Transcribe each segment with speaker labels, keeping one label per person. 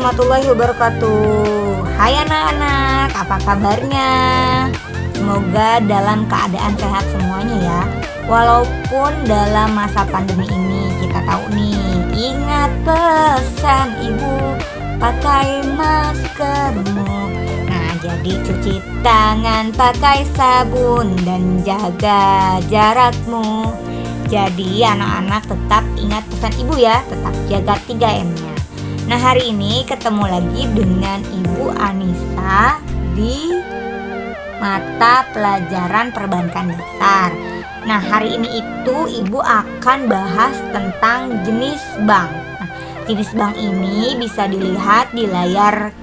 Speaker 1: warahmatullahi wabarakatuh. Hai anak-anak, apa kabarnya? Semoga dalam keadaan sehat semuanya ya. Walaupun dalam masa pandemi ini kita tahu nih, ingat pesan ibu, pakai maskermu. Nah, jadi cuci tangan pakai sabun dan jaga jarakmu. Jadi anak-anak tetap ingat pesan ibu ya, tetap jaga 3M-nya. Nah, hari ini ketemu lagi dengan Ibu Anissa di mata pelajaran perbankan dasar. Nah, hari ini itu Ibu akan bahas tentang jenis bank. Nah, jenis bank ini bisa dilihat di layar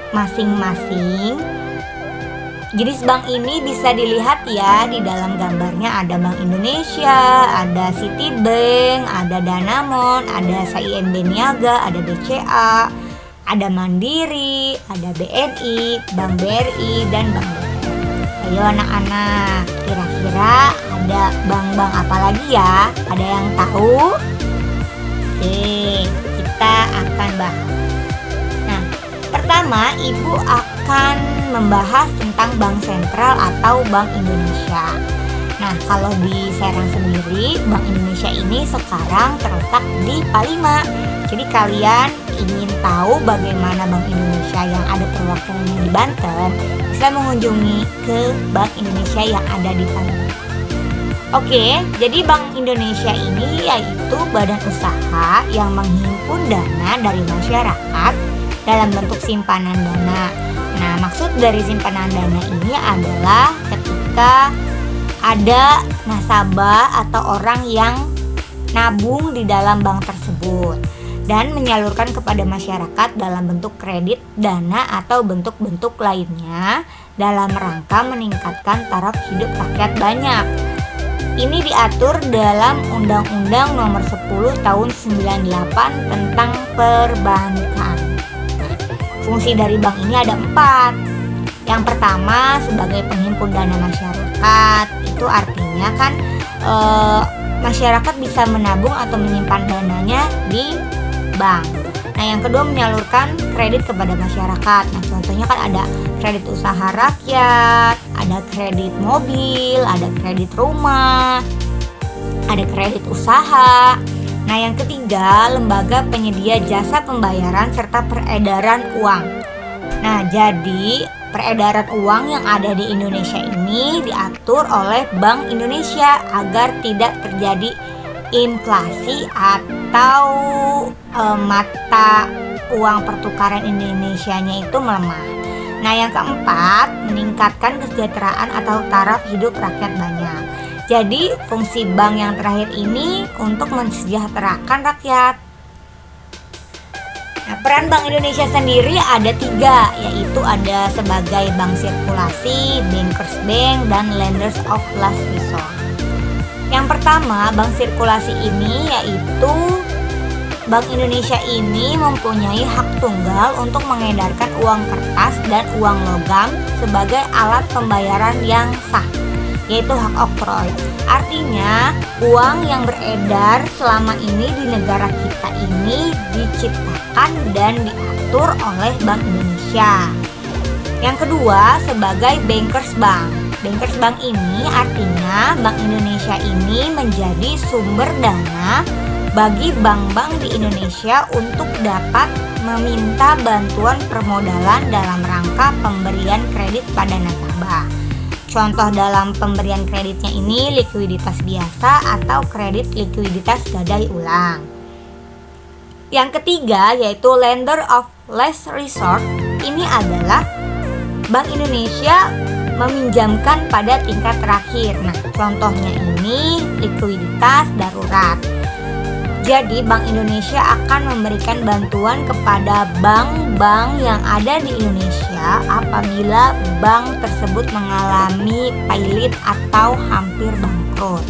Speaker 1: masing-masing. Jenis bank ini bisa dilihat ya, di dalam gambarnya ada Bank Indonesia, ada Citibank, ada Danamon, ada CIMB Niaga, ada BCA, ada Mandiri, ada BNI, Bank BRI, dan Bank BTN. Ayo anak-anak, kira-kira ada bank-bank apa lagi ya? Ada yang tahu? Oke, kita akan bahas. Nah, pertama Ibu akan membahas tentang Bank Sentral atau Bank Indonesia. Nah, kalau di Serang sendiri, Bank Indonesia ini sekarang terletak di Palima. Jadi kalian ingin tahu bagaimana Bank Indonesia yang ada perwakilannya di Banten, bisa mengunjungi ke Bank Indonesia yang ada di Palima. Oke, jadi Bank Indonesia ini yaitu badan usaha yang menghimpun dana dari masyarakat dalam bentuk simpanan dana. Nah, maksud dari simpanan dana ini adalah ketika ada nasabah atau orang yang nabung di dalam bank tersebut dan menyalurkan kepada masyarakat dalam bentuk kredit, dana, atau bentuk-bentuk lainnya dalam rangka meningkatkan taraf hidup rakyat banyak. Ini diatur dalam Undang-Undang Nomor 10 Tahun 98 tentang perbankan. Fungsi dari bank ini ada 4. Yang pertama sebagai penghimpun dana masyarakat. Itu artinya kan masyarakat bisa menabung atau menyimpan dananya di bank. Nah, yang kedua menyalurkan kredit kepada masyarakat. Nah, contohnya kan ada kredit usaha rakyat, ada kredit mobil, ada kredit rumah, ada kredit usaha. Nah, yang ketiga, lembaga penyedia jasa pembayaran serta peredaran uang. Nah, jadi peredaran uang yang ada di Indonesia ini diatur oleh Bank Indonesia agar tidak terjadi inflasi atau mata uang pertukaran Indonesianya itu melemah. Nah, yang keempat, meningkatkan kesejahteraan atau taraf hidup rakyat banyak. Jadi fungsi bank yang terakhir ini untuk mensejahterakan rakyat. Nah, peran Bank Indonesia sendiri ada 3, yaitu ada sebagai bank sirkulasi, bankers bank, dan lenders of last resort. Yang pertama, bank sirkulasi ini yaitu Bank Indonesia ini mempunyai hak tunggal untuk mengedarkan uang kertas dan uang logam sebagai alat pembayaran yang sah, yaitu hak oktroy. Artinya uang yang beredar selama ini di negara kita ini diciptakan dan diatur oleh Bank Indonesia. Yang kedua sebagai bankers bank. Bankers bank ini artinya Bank Indonesia ini menjadi sumber dana bagi bank-bank di Indonesia untuk dapat meminta bantuan permodalan dalam rangka pemberian kredit pada nasabah. Contoh dalam pemberian kreditnya ini likuiditas biasa atau kredit likuiditas gadai ulang. Yang ketiga yaitu lender of last resort. Ini adalah Bank Indonesia meminjamkan pada tingkat terakhir. Nah, contohnya ini likuiditas darurat. Jadi Bank Indonesia akan memberikan bantuan kepada bank-bank yang ada di Indonesia apabila bank tersebut mengalami pailit atau hampir bangkrut.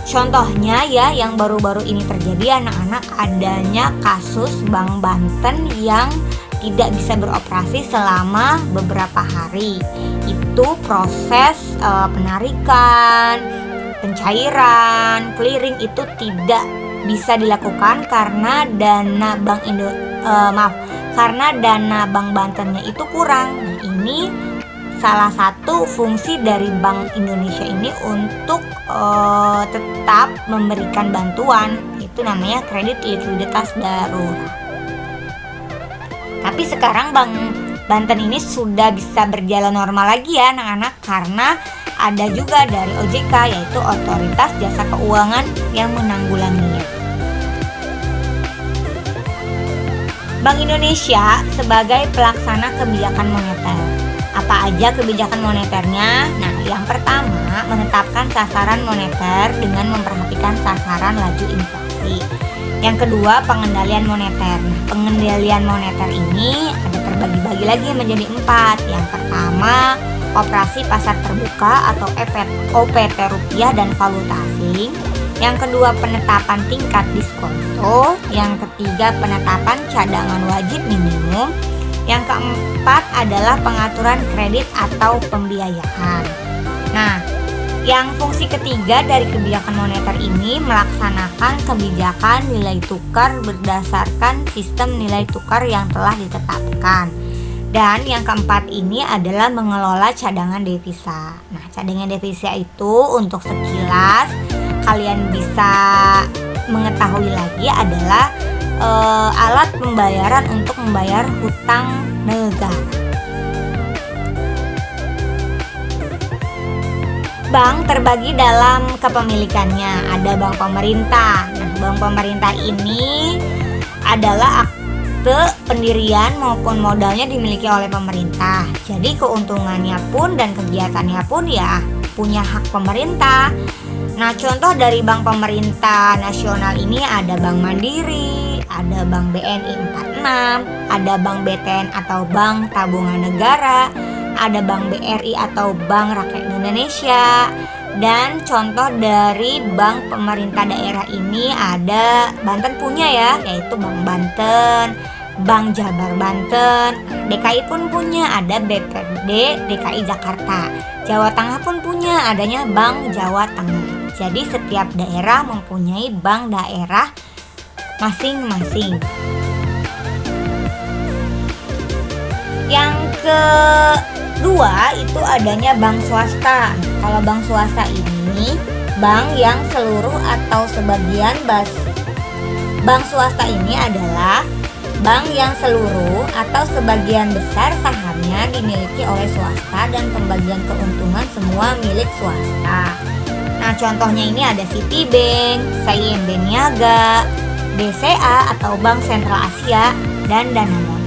Speaker 1: Contohnya ya, yang baru-baru ini terjadi anak-anak, adanya kasus Bank Banten yang tidak bisa beroperasi selama beberapa hari. Itu proses penarikan, pencairan, clearing itu tidak bisa dilakukan karena karena dana Bank Bantennya itu kurang. Nah, ini salah satu fungsi dari Bank Indonesia ini untuk tetap memberikan bantuan, itu namanya kredit likuiditas darurat. Tapi sekarang Bank Banten ini sudah bisa berjalan normal lagi ya anak-anak, karena ada juga dari OJK, yaitu Otoritas Jasa Keuangan, yang menanggulanginya. Bank Indonesia sebagai pelaksana kebijakan moneter. Apa aja kebijakan moneternya? Nah, yang pertama, menetapkan sasaran moneter dengan memperhatikan sasaran laju inflasi. Yang kedua, pengendalian moneter. Nah, pengendalian moneter ini ada terbagi-bagi lagi menjadi 4. Yang pertama, operasi pasar terbuka atau OPT rupiah dan valuta asing. Yang kedua, penetapan tingkat diskonto. Yang ketiga, penetapan cadangan wajib minimum. Yang keempat adalah pengaturan kredit atau pembiayaan. Nah, yang fungsi ketiga dari kebijakan moneter ini melaksanakan kebijakan nilai tukar berdasarkan sistem nilai tukar yang telah ditetapkan. Dan yang keempat ini adalah mengelola cadangan devisa. Nah, cadangan devisa itu untuk sekilas kalian bisa mengetahui lagi adalah alat pembayaran untuk membayar hutang negara. Bank terbagi dalam kepemilikannya. Ada bank pemerintah. Nah, bank pemerintah ini adalah akte pendirian maupun modalnya dimiliki oleh pemerintah. Jadi keuntungannya pun dan kegiatannya pun ya punya hak pemerintah. Nah, contoh dari bank pemerintah nasional ini ada Bank Mandiri, ada Bank BNI 46, ada Bank BTN atau Bank Tabungan Negara, ada Bank BRI atau Bank Rakyat Indonesia. Dan contoh dari bank pemerintah daerah ini ada Banten punya ya, yaitu Bank Banten, Bank Jabar Banten. DKI pun punya, ada BPD DKI Jakarta. Jawa Tengah pun punya, adanya Bank Jawa Tengah. Jadi setiap daerah mempunyai bank daerah masing-masing. Yang kedua itu adanya bank swasta. Kalau bank swasta ini bank yang seluruh atau sebagian bank swasta ini adalah bank yang seluruh atau sebagian besar sahamnya dimiliki oleh swasta dan pembagian keuntungan semua milik swasta. Nah, contohnya ini ada Citibank, CIMB Niaga, BCA atau Bank Sentral Asia, dan Danamon.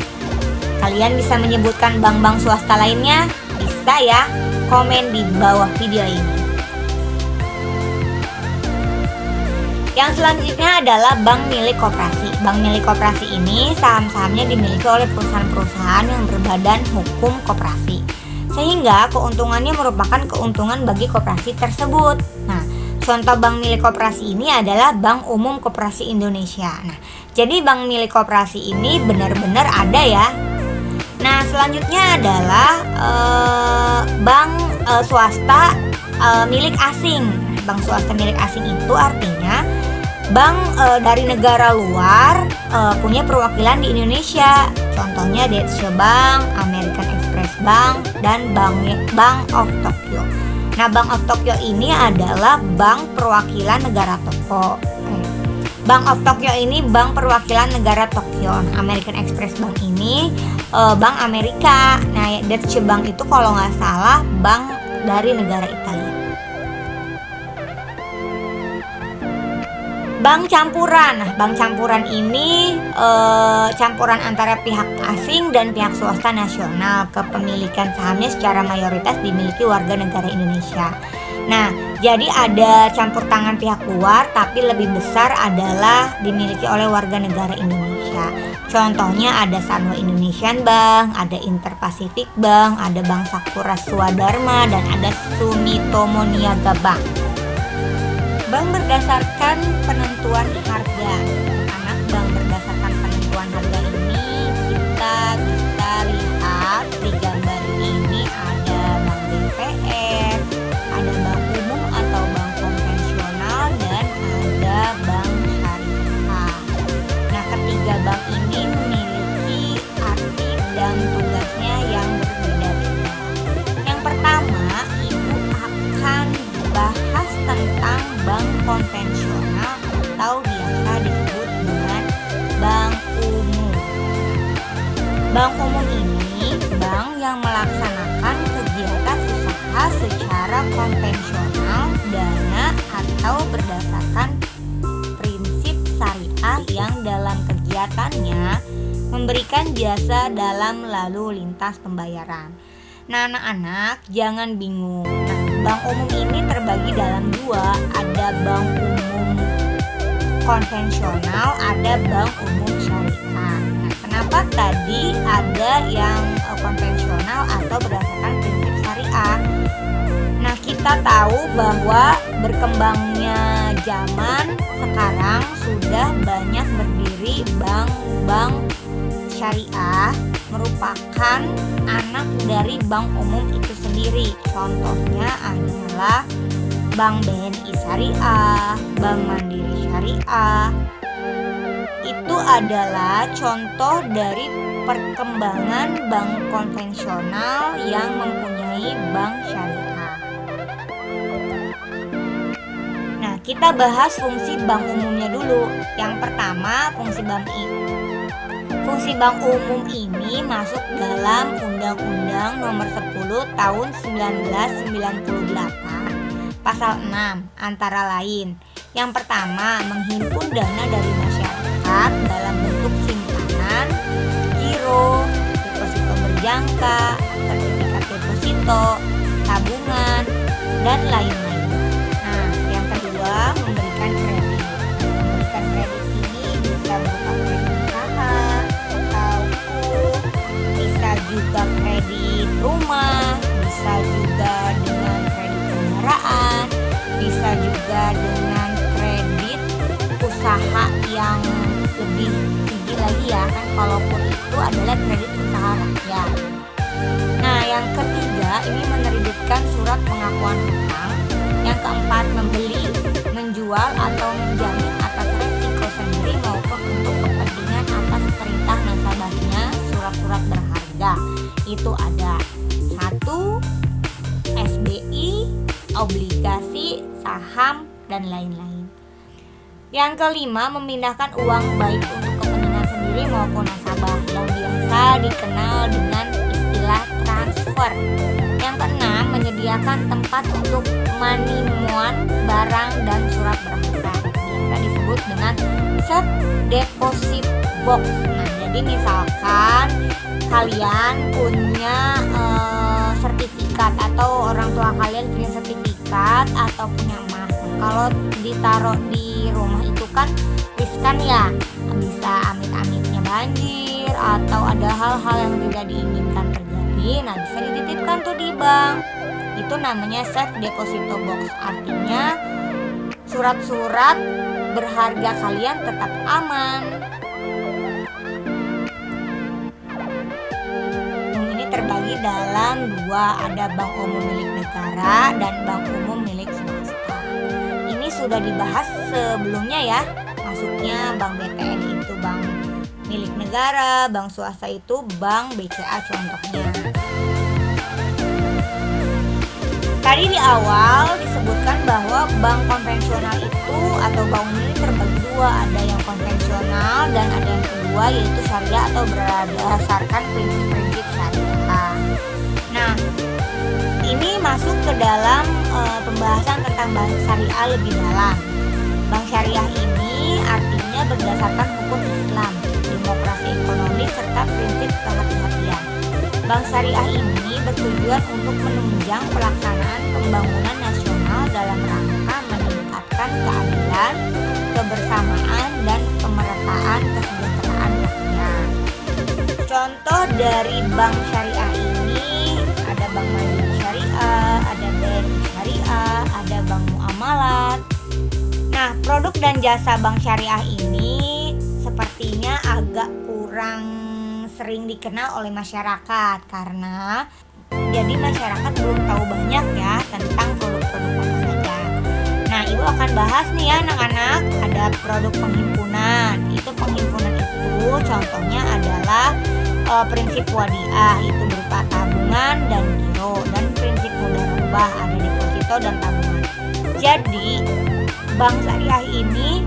Speaker 1: Kalian bisa menyebutkan bank-bank swasta lainnya? Bisa ya, komen di bawah video ini. Yang selanjutnya adalah bank milik koperasi. Bank milik koperasi ini saham-sahamnya dimiliki oleh perusahaan-perusahaan yang berbadan hukum koperasi, sehingga keuntungannya merupakan keuntungan bagi koperasi tersebut. Nah, contoh bank milik koperasi ini adalah Bank Umum Koperasi Indonesia. Nah, jadi bank milik koperasi ini benar-benar ada ya. Nah, selanjutnya adalah bank swasta milik asing. Bank swasta milik asing itu artinya bank dari negara luar punya perwakilan di Indonesia. Contohnya Deutsche Bank, American Express Bank, dan Bank of Tokyo. Nah, Bank of Tokyo ini adalah bank perwakilan negara Tokyo. Bank of Tokyo ini bank perwakilan negara Tokyo. American Express Bank ini bank Amerika. Nah, Deutsche Bank itu kalau nggak salah bank dari negara Italia. Bank campuran. Nah, bank campuran ini campuran antara pihak asing dan pihak swasta nasional. Kepemilikan sahamnya secara mayoritas dimiliki warga negara Indonesia. Nah, jadi ada campur tangan pihak luar, tapi lebih besar adalah dimiliki oleh warga negara Indonesia. Contohnya ada Sanwa Indonesian Bank, ada Interpacific Bank, ada Bank Sakura Swadharma, dan ada Sumitomo Niaga Bank. Bank berdasarkan penentuan harga. Anak bank berdasarkan penentuan harga ini kita bisa lihat di gambar ini ada bank BPR, ada bank umum atau bank konvensional, dan ada bank syariah. Nah, ketiga bank ini memiliki konvensional atau biasa disebut dengan bank umum. Bank umum ini bank yang melaksanakan kegiatan usaha secara konvensional, dana atau berdasarkan prinsip syariah yang dalam kegiatannya memberikan jasa dalam lalu lintas pembayaran. Nah, anak-anak jangan bingung. Nah, bank umum ini terbagi dalam dua, ada bank umum konvensional, ada bank umum syariah. Nah, kenapa tadi ada yang konvensional atau berdasarkan prinsip syariah? Nah, kita tahu bahwa berkembangnya zaman sekarang sudah banyak berdiri bank-bank syariah merupakan anak dari bank umum itu sendiri. Contohnya adalah Bank BNI Syariah, Bank Mandiri Syariah. Itu adalah contoh dari perkembangan bank konvensional yang mempunyai bank syariah. Nah, kita bahas fungsi bank umumnya dulu. Yang pertama, Fungsi bank umum ini masuk dalam Undang-Undang Nomor 10 Tahun 1998 Pasal 6 antara lain. Yang pertama, menghimpun dana dari masyarakat dalam bentuk simpanan, giro, deposito berjangka, sertifikat deposito, tabungan, dan lain-lain. Nah, yang kedua, memberikan kredit. Memberikan kredit ini bisa berupa kredit usaha, bisa juga kredit rumah, bisa juga dengan kredit kendaraan, bisa juga dengan kredit usaha yang lebih tinggi lagi ya kan, kalaupun itu adalah kredit usaha rakyat. Nah, yang ketiga ini menerbitkan surat pengakuan hutang. Yang keempat, membeli, menjual atau menjamin atas resiko sendiri maupun untuk kepentingan atas perintah nasabahnya surat-surat berharga. Itu ada 1. SBI, obligasi, saham, dan lain-lain. Yang kelima, memindahkan uang baik untuk kepentingan sendiri maupun nasabah yang biasa dikenal dengan istilah transfer. Yang keenam, menyediakan tempat untuk manimuan barang dan surat berharga, biasa disebut dengan safe deposit box. Nah, jadi misalkan kalian punya sertifikat atau orang tua kalian punya sertifikat atau punya emas, kalau ditaruh di rumah itu kan riskan ya, bisa amit-amitnya banjir atau ada hal-hal yang tidak diinginkan terjadi. Nah, bisa dititipkan tuh di bank. Itu namanya safe deposito box, artinya surat-surat berharga kalian tetap aman. Ini terbagi dalam dua, ada bank umum milik negara dan bank umum milik swasta. Ini sudah dibahas sebelumnya ya, masuknya bank BTN itu bank milik negara, bank swasta itu bank BCA contohnya. Tadi di awal disebutkan bahwa bank konvensional itu atau bank umum ini terbagi dua, ada yang konvensional dan ada yang kedua yaitu syariah atau berdasarkan prinsip-prinsip syariah. Nah, ini masuk ke dalam pembahasan tentang bank syariah lebih dalam. Bank syariah ini artinya berdasarkan hukum Islam, demokrasi ekonomi serta prinsip kehati-hatian. Bank syariah ini bertujuan untuk menunjang pelaksanaan pembangunan nasional dalam rangka meningkatkan keadilan, kebersamaan, dan pemerataan kesejahteraan rakyat. Contoh dari bank syariah ini ada Bank Mandiri Syariah, ada BNI Syariah, ada Bank Muamalat. Nah, produk dan jasa bank syariah ini sepertinya agak kurang sering dikenal oleh masyarakat karena jadi masyarakat belum tahu banyak ya tentang produk-produk apa saja. Nah, Ibu akan bahas nih ya anak-anak, ada produk penghimpunan. Itu penghimpunan itu contohnya adalah prinsip wadiah, itu berupa tabungan dan giro, dan prinsip mudah rubah, ada deposito dan tabungan. Jadi bank syariah ini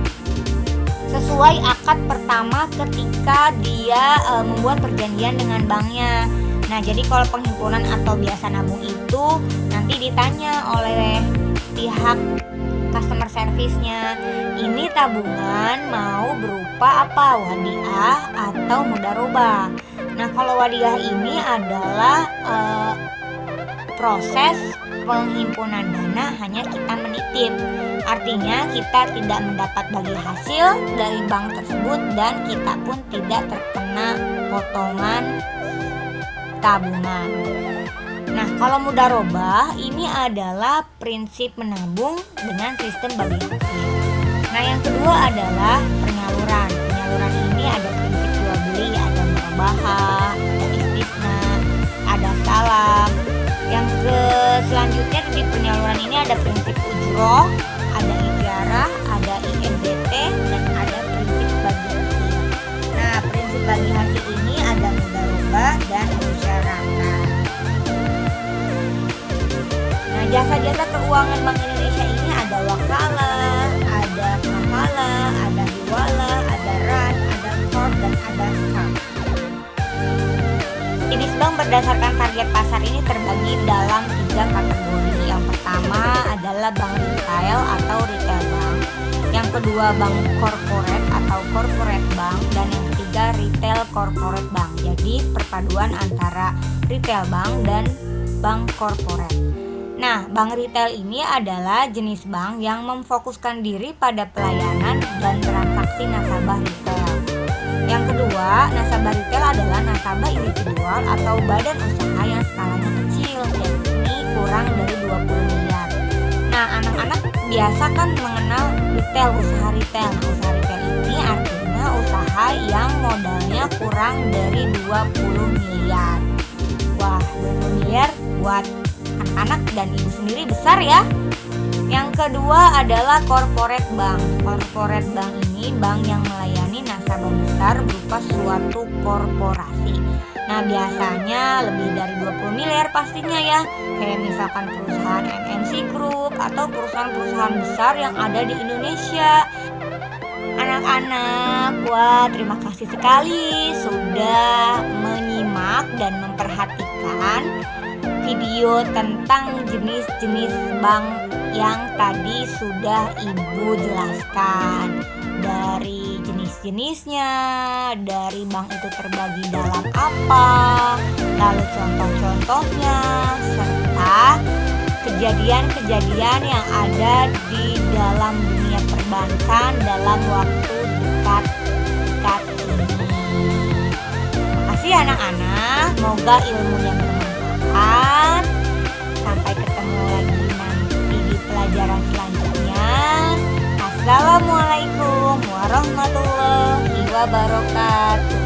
Speaker 1: sesuai akad pertama ketika dia membuat perjanjian dengan banknya. Nah, jadi kalau penghimpunan atau biasa nabung itu nanti ditanya oleh pihak customer service-nya, ini tabungan mau berupa apa, wadiah atau mudharabah. Nah, kalau wadiah ini adalah proses penghimpunan dana hanya kita menitip. Artinya kita tidak mendapat bagi hasil dari bank tersebut dan kita pun tidak terkena potongan tabungan. Nah, kalau mudharabah ini adalah prinsip menabung dengan sistem bagi hasil. Nah, yang kedua adalah penyaluran. Penyaluran ini ada prinsip jual beli, ada murabahah, ada istisna, ada salam. Yang selanjutnya di penyaluran ini ada prinsip ujroh, ada ijarah, ada INBT, dan ada prinsip bagi hasil. Nah, prinsip bagi hasil ini ada mudharabah dan musyarakah. Nah, jasa-jasa keuangan Bank Indonesia ini ada wakalah, ada kafalah, ada hiwalah, ada ran, ada qard, dan ada saf. Jenis bank berdasarkan target pasar ini terbagi dalam 3 kategori. Yang pertama adalah bank retail atau retail bank. Yang kedua bank corporate atau corporate bank, dan yang ketiga retail corporate bank. Jadi perpaduan antara retail bank dan bank corporate. Nah, bank retail ini adalah jenis bank yang memfokuskan diri pada pelayanan dan transaksi nasabah retail. Yang kedua, nasabah retail adalah nasabah individual atau badan usaha yang skalanya kecil, yakni kurang dari 20 miliar. Nah, anak-anak biasa kan mengenal retail, usaha retail. Nah, usaha retail ini artinya usaha yang modalnya kurang dari 20 miliar. Wah, 20 miliar buat anak-anak dan ibu sendiri besar ya. Yang kedua adalah corporate bank. Corporate bank ini bank yang melayani nasabah besar berupa suatu korporasi. Nah, biasanya lebih dari 20 miliar pastinya ya. Kayak misalkan perusahaan MNC Group atau perusahaan-perusahaan besar yang ada di Indonesia. Anak-anak, wah terima kasih sekali sudah menyimak dan memperhatikan video tentang jenis-jenis bank yang tadi sudah Ibu jelaskan. Dari jenis-jenisnya, dari bank itu terbagi dalam apa, lalu contoh-contohnya, serta kejadian-kejadian yang ada di dalam dunia perbankan dalam waktu dekat ini. Makasih anak-anak, semoga ilmunya bermanfaat. Sampai ketemu lagi nanti di pelajaran selanjutnya. Assalamualaikum warahmatullahi wabarakatuh.